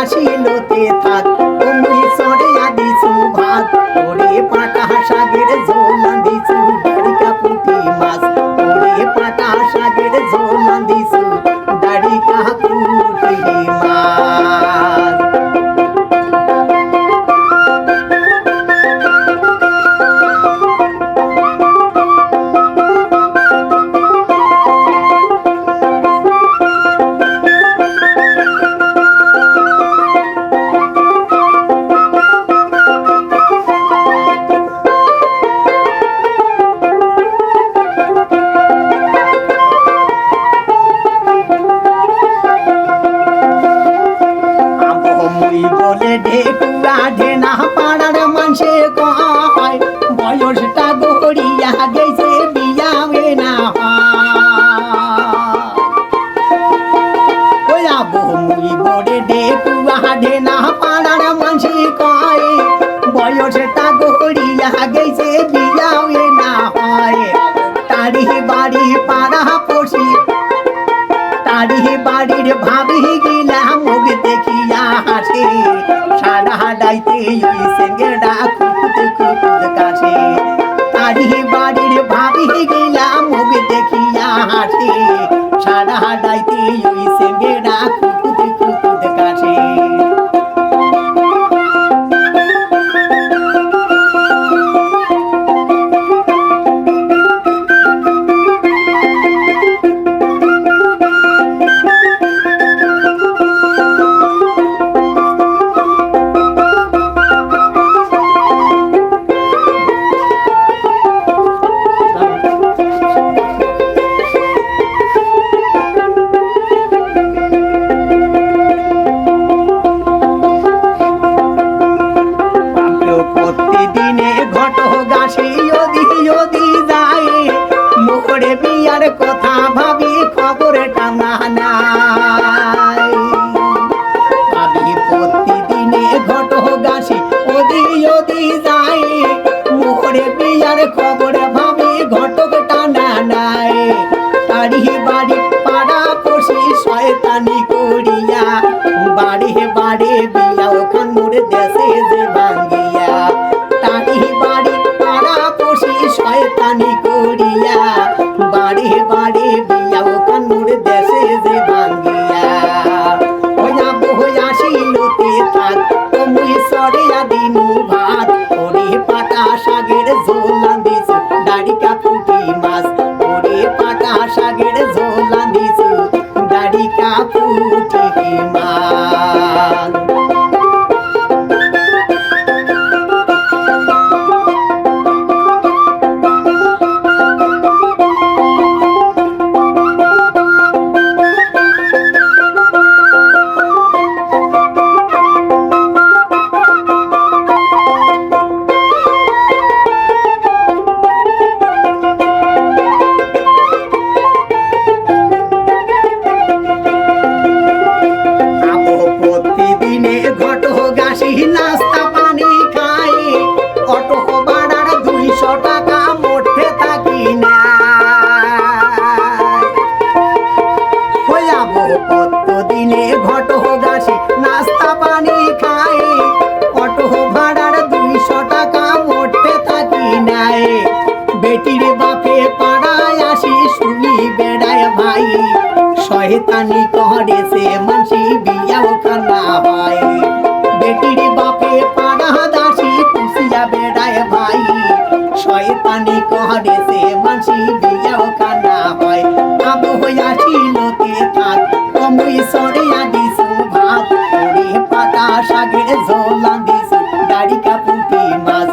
আসিলতে থাক মুই সরিয়া দিছু ভাত ওরে পাটা শাকের ঝোল দিছু দাড়িকা পুঁটি মাছ ওরে পাটা শাকের ঝোল দিছু দাড়িকা পুঁটি মাছ। বলে ঢেকুয়া ঢেনা পাড়ার মানুষে কয় বয়সটা গড়িয়া গেছে বিয়া না মুই বলে ঢেকুয়া ঢেনা পাড়ার মানুষে কয় বয়সটা গড়িয়া গেছে বিয়া না হয় তারি বাড়ি পাড়া পড়ি তারি বাড়ির ভাবি গিলা মুখ দেখিয়া হাসে সারা ডাইতে ওই সেঙ্গেডা খুকুত খুকুত কাছে তারি বাড়ির ভাবি গিলা মুখ দেখিয়া হাসে সারা ডাইতে ওই সেঙ্গেডা খুকুত খুকুত কাছে। প্রতিদিনে ঘটক গাছি ওদি ওদি যায় মোরে বিয়ার কথা ভাবি খবরে টানা নাই ভাবি প্রতিদিনে ঘটক গাছি ওদি ওদি যায় মোরে বিয়ার খবর ভাবি ঘটক টানা নাই তারি বাড়ি পাড়া পড়ি শয়তানি করিয়া বাড়ি বাড়ি বিয়া ওখান মোরে দেশে যে ভাঙ্গিয়া তারি বাড়ি পাড়া পড়ি শয়তানি করিয়া বাড়ি বাড়ি বিয়া ওখান মোরে দেশে যে ভাঙ্গিয়া হইয়া বহইয়া আসিলতে থাক মুই সরিয়া দিনু ভাত ওরে পাটা শাকের ঝোল দিছু দাড়িকা পুঁটি মাছ ওরে পাটা শাকের ঝোল দিছু দাড়িকা পুঁটি মাছ। নাস্তা পানি খাই অটো ভাড়ার 200 টাকা মোটে থাকি না হইয়াব কতদিনে ঘটক গাছি নাস্তা পানি খাই অটো ভাড়ার 200 টাকা মোটে থাকি নাই বেটির বাপে পাড়ায় আসি শুনি বেড়ায় ভাই শয়তানি করেছে মানসি বিয়াও খানা হয় বেটির বাপে পাড়া দাসি পুষিয়া বেড়ায় ভাই শয়তানি করেছে মানসি বিয়াও খানা হয় আবু হইয়াছিলতে থাক মুই সরিয়া দিছু ভাত ওরে পাটা শাকের ঝোল দিছু দাড়িকা পুঁটি মাছ